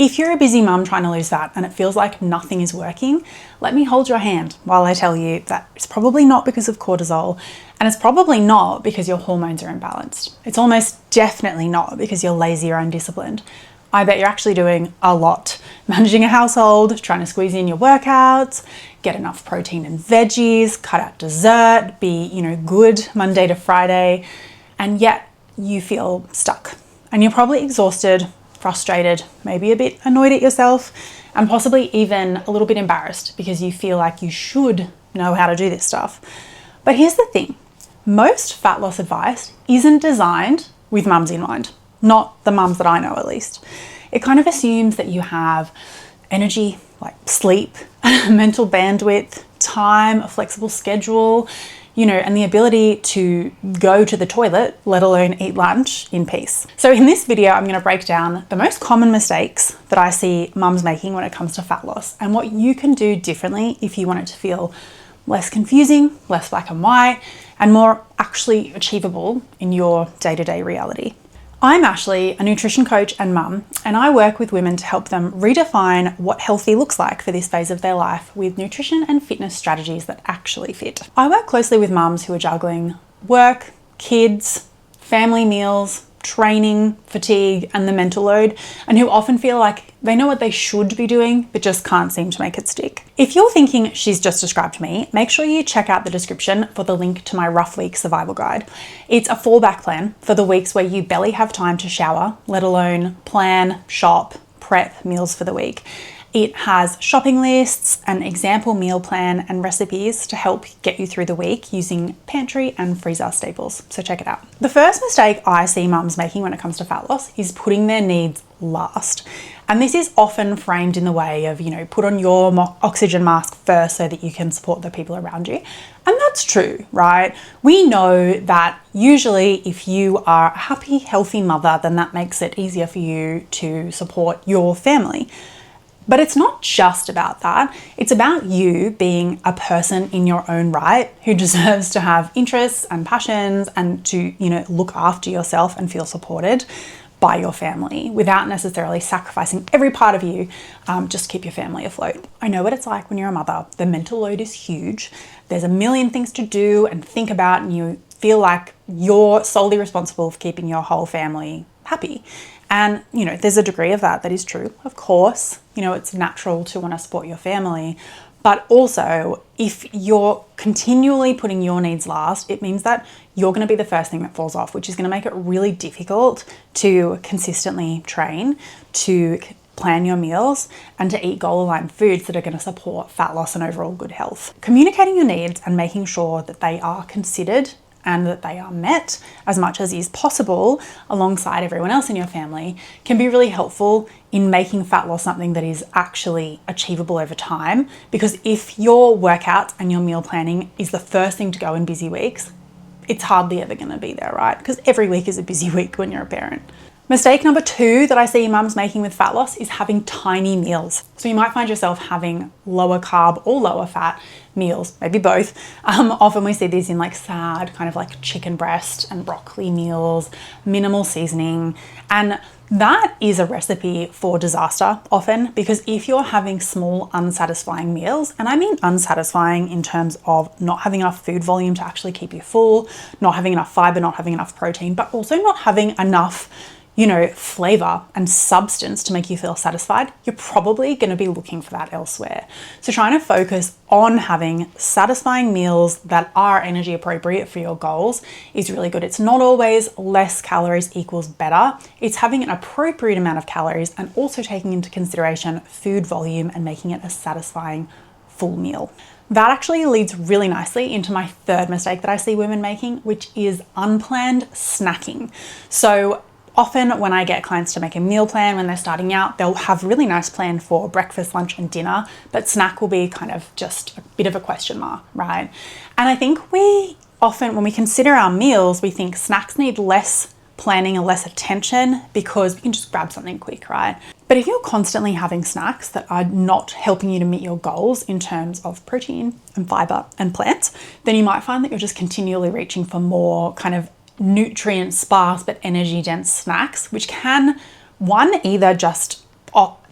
If you're a busy mum trying to lose fat and it feels like nothing is working, let me hold your hand while I tell you that it's probably not because of cortisol, and it's probably not because your hormones are imbalanced. It's almost definitely not because you're lazy or undisciplined. I bet you're actually doing a lot. Managing a household, trying to squeeze in your workouts, get enough protein and veggies, cut out dessert, be, good Monday to Friday, and yet you feel stuck. And you're probably exhausted, frustrated, maybe a bit annoyed at yourself, and possibly even a little bit embarrassed because you feel like you should know how to do this stuff. But here's the thing, most fat loss advice isn't designed with mums in mind, not the mums that I know at least. It kind of assumes that you have energy, like sleep, mental bandwidth, time, a flexible schedule, and the ability to go to the toilet, let alone eat lunch in peace. So in this video, I'm going to break down the most common mistakes that I see mums making when it comes to fat loss and what you can do differently if you want it to feel less confusing, less black and white, and more actually achievable in your day-to-day reality. I'm Ashley, a nutrition coach and mum, and I work with women to help them redefine what healthy looks like for this phase of their life with nutrition and fitness strategies that actually fit. I work closely with mums who are juggling work, kids, family meals, training, fatigue, and the mental load, and who often feel like they know what they should be doing, but just can't seem to make it stick. If you're thinking she's just described me, make sure you check out the description for the link to my rough week survival guide. It's a fallback plan for the weeks where you barely have time to shower, let alone plan, shop, prep meals for the week. It has shopping lists, an example meal plan, and recipes to help get you through the week using pantry and freezer staples. So check it out. The first mistake I see mums making when it comes to fat loss is putting their needs last. And this is often framed in the way of, put on your oxygen mask first so that you can support the people around you. And that's true, right? We know that usually if you are a happy, healthy mother, then that makes it easier for you to support your family. But it's not just about that. It's about you being a person in your own right who deserves to have interests and passions and to, look after yourself and feel supported by your family without necessarily sacrificing every part of you just to keep your family afloat. I know what it's like when you're a mother. The mental load is huge. There's a million things to do and think about, and you feel like you're solely responsible for keeping your whole family happy. And, there's a degree of that is true. Of course, it's natural to want to support your family. But also, if you're continually putting your needs last, it means that you're going to be the first thing that falls off, which is going to make it really difficult to consistently train, to plan your meals, and to eat goal-aligned foods that are going to support fat loss and overall good health. Communicating your needs and making sure that they are considered and that they are met as much as is possible alongside everyone else in your family can be really helpful in making fat loss something that is actually achievable over time. Because if your workouts and your meal planning is the first thing to go in busy weeks, it's hardly ever going to be there, right? Because every week is a busy week when you're a parent. Mistake number 2 that I see mums making with fat loss is having tiny meals. So you might find yourself having lower carb or lower fat meals, maybe both. Often we see these in sad kind of like chicken breast and broccoli meals, minimal seasoning. And that is a recipe for disaster often, because if you're having small, unsatisfying meals, and I mean unsatisfying in terms of not having enough food volume to actually keep you full, not having enough fiber, not having enough protein, but also not having enough flavor and substance to make you feel satisfied, you're probably going to be looking for that elsewhere. So trying to focus on having satisfying meals that are energy appropriate for your goals is really good. It's not always less calories equals better. It's having an appropriate amount of calories and also taking into consideration food volume and making it a satisfying full meal. That actually leads really nicely into my third mistake that I see women making, which is unplanned snacking. So often when I get clients to make a meal plan when they're starting out, they'll have a really nice plan for breakfast, lunch, and dinner, but snack will be kind of just a bit of a question mark, right? And I think we often, when we consider our meals, we think snacks need less planning and less attention because we can just grab something quick, right? But if you're constantly having snacks that are not helping you to meet your goals in terms of protein and fiber and plants, then you might find that you're just continually reaching for more kind of nutrient sparse but energy dense snacks, which can, one, either just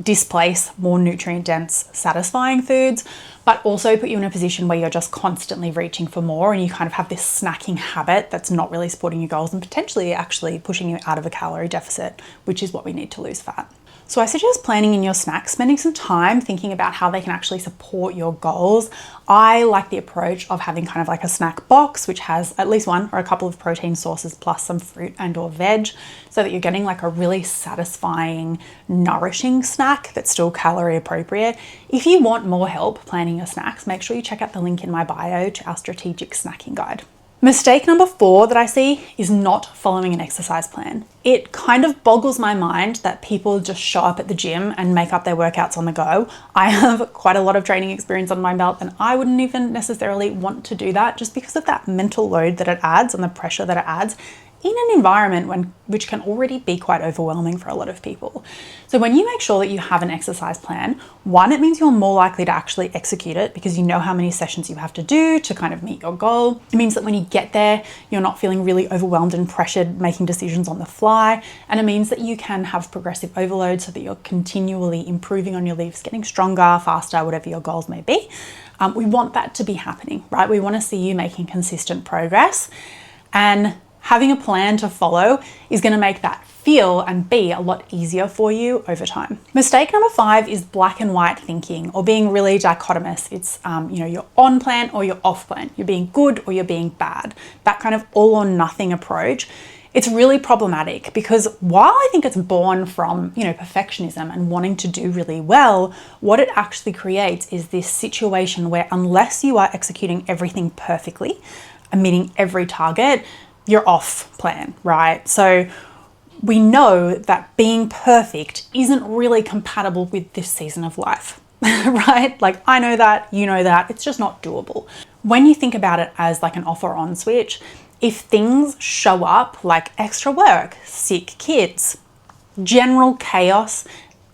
displace more nutrient dense, satisfying foods, but also put you in a position where you're just constantly reaching for more and you kind of have this snacking habit that's not really supporting your goals and potentially actually pushing you out of a calorie deficit, which is what we need to lose fat. So I suggest planning in your snacks, spending some time thinking about how they can actually support your goals. I like the approach of having kind of like a snack box, which has at least one or a couple of protein sources plus some fruit and or veg, so that you're getting like a really satisfying, nourishing snack that's still calorie appropriate. If you want more help planning your snacks, make sure you check out the link in my bio to our strategic snacking guide. Mistake number 4 that I see is not following an exercise plan. It kind of boggles my mind that people just show up at the gym and make up their workouts on the go. I have quite a lot of training experience on my belt and I wouldn't even necessarily want to do that just because of that mental load that it adds and the pressure that it adds in an environment which can already be quite overwhelming for a lot of people. So when you make sure that you have an exercise plan, one, it means you're more likely to actually execute it because you know how many sessions you have to do to kind of meet your goal. It means that when you get there, you're not feeling really overwhelmed and pressured making decisions on the fly. And it means that you can have progressive overload so that you're continually improving on your lifts, getting stronger, faster, whatever your goals may be. We want that to be happening, right? We want to see you making consistent progress, and having a plan to follow is going to make that feel and be a lot easier for you over time. Mistake number 5 is black and white thinking, or being really dichotomous. It's, you're on plan or you're off plan. You're being good or you're being bad. That kind of all or nothing approach. It's really problematic because while I think it's born from, perfectionism and wanting to do really well, what it actually creates is this situation where unless you are executing everything perfectly and meeting every target, you're off plan, right? So we know that being perfect isn't really compatible with this season of life, right? Like I know that, you know that, it's just not doable. When you think about it as like an off or on switch, if things show up like extra work, sick kids, general chaos,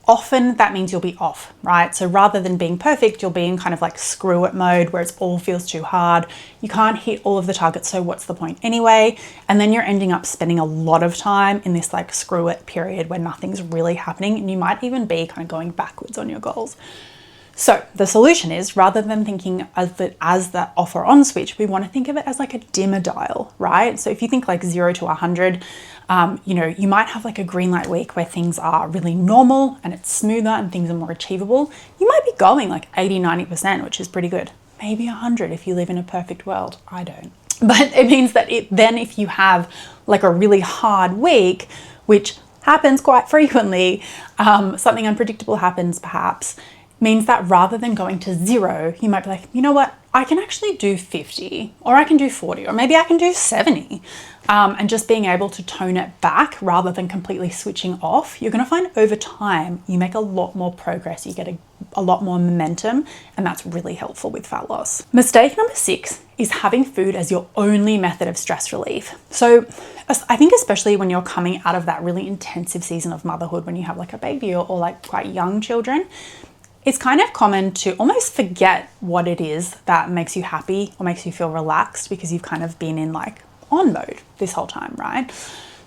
often that means you'll be off, right? So rather than being perfect, you'll be in kind of like screw it mode where it's all feels too hard. You can't hit all of the targets, so what's the point anyway? And then you're ending up spending a lot of time in this like screw it period where nothing's really happening and you might even be kind of going backwards on your goals. So the solution is, rather than thinking of it as the off or on switch, we want to think of it as like a dimmer dial, right? So if you think like 0 to 100, you might have like a green light week where things are really normal and it's smoother and things are more achievable. You might be going like 80, 90%, which is pretty good. Maybe 100 if you live in a perfect world. I don't. But it means that then if you have like a really hard week, which happens quite frequently, something unpredictable happens perhaps, means that rather than going to 0, you might be like, you know what, I can actually do 50 or I can do 40 or maybe I can do 70. And just being able to tone it back rather than completely switching off, you're going to find over time you make a lot more progress, you get a lot more momentum, and that's really helpful with fat loss. Mistake number 6 is having food as your only method of stress relief. So I think especially when you're coming out of that really intensive season of motherhood, when you have like a baby or like quite young children, it's kind of common to almost forget what it is that makes you happy or makes you feel relaxed because you've kind of been in like on mode this whole time, right?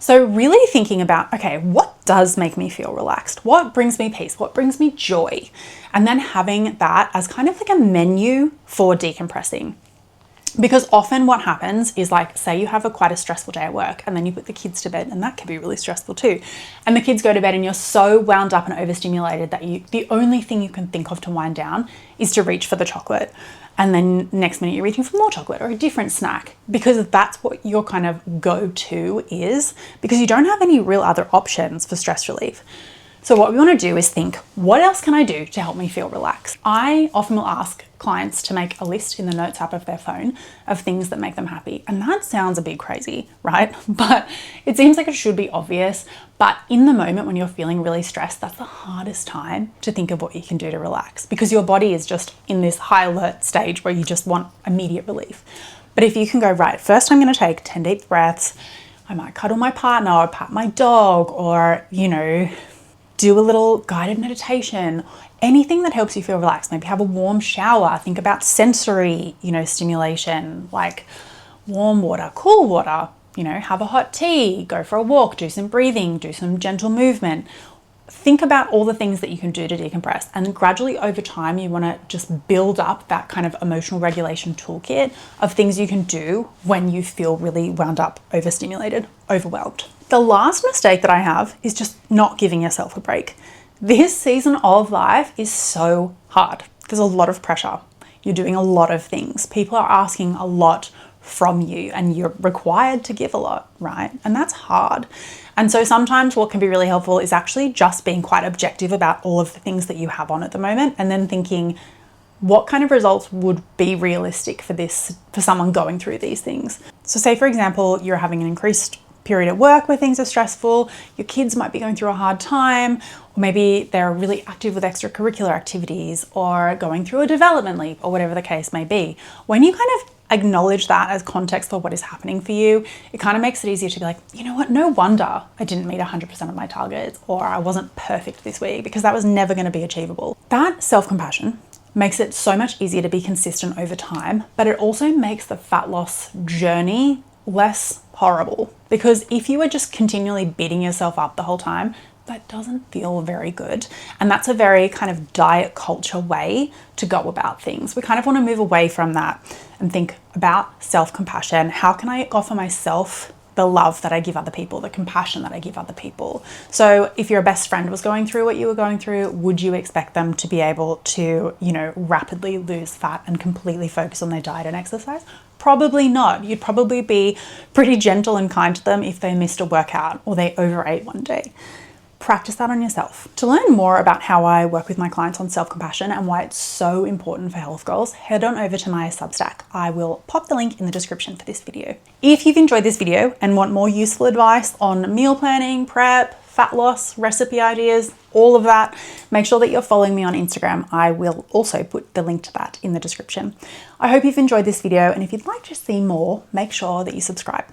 So really thinking about, okay, what does make me feel relaxed? What brings me peace? What brings me joy? And then having that as kind of like a menu for decompressing. Because often what happens is like, say you have quite a stressful day at work and then you put the kids to bed, and that can be really stressful too. And the kids go to bed and you're so wound up and overstimulated that the only thing you can think of to wind down is to reach for the chocolate. And then next minute you're reaching for more chocolate or a different snack because that's what your kind of go-to is, because you don't have any real other options for stress relief. So what we want to do is think, what else can I do to help me feel relaxed? I often will ask clients to make a list in the notes app of their phone of things that make them happy. And that sounds a bit crazy, right? But it seems like it should be obvious. But in the moment when you're feeling really stressed, that's the hardest time to think of what you can do to relax, because your body is just in this high alert stage where you just want immediate relief. But if you can go, right, first I'm going to take 10 deep breaths. I might cuddle my partner or pat my dog or, do a little guided meditation, anything that helps you feel relaxed. Maybe have a warm shower, think about sensory, stimulation, like warm water, cool water, have a hot tea, go for a walk, do some breathing, do some gentle movement. think about all the things that you can do to decompress, and gradually over time you want to just build up that kind of emotional regulation toolkit of things you can do when you feel really wound up, overstimulated, overwhelmed. The last mistake that I have is just not giving yourself a break. This season of life is so hard. There's a lot of pressure. You're doing a lot of things. People are asking a lot from you and you're required to give a lot, right? And that's hard. And so sometimes what can be really helpful is actually just being quite objective about all of the things that you have on at the moment, and then thinking, what kind of results would be realistic for someone going through these things? So say, for example, you're having an increased period at work where things are stressful, your kids might be going through a hard time, or maybe they're really active with extracurricular activities or going through a development leap or whatever the case may be. When you kind of acknowledge that as context for what is happening for you, it kind of makes it easier to be like, you know what, no wonder I didn't meet 100% of my targets, or I wasn't perfect this week, because that was never going to be achievable. That self-compassion makes it so much easier to be consistent over time, but it also makes the fat loss journey less horrible, because if you are just continually beating yourself up the whole time, that doesn't feel very good. And that's a very kind of diet culture way to go about things. We kind of want to move away from that and think about self-compassion. How can I offer myself the love that I give other people, the compassion that I give other people? So if your best friend was going through what you were going through, would you expect them to be able to, rapidly lose fat and completely focus on their diet and exercise? Probably not. You'd probably be pretty gentle and kind to them if they missed a workout or they overate one day. Practice that on yourself. To learn more about how I work with my clients on self-compassion and why it's so important for health goals, head on over to my Substack. I will pop the link in the description for this video. If you've enjoyed this video and want more useful advice on meal planning, prep, fat loss, recipe ideas, all of that, make sure that you're following me on Instagram. I will also put the link to that in the description. I hope you've enjoyed this video, and if you'd like to see more, make sure that you subscribe.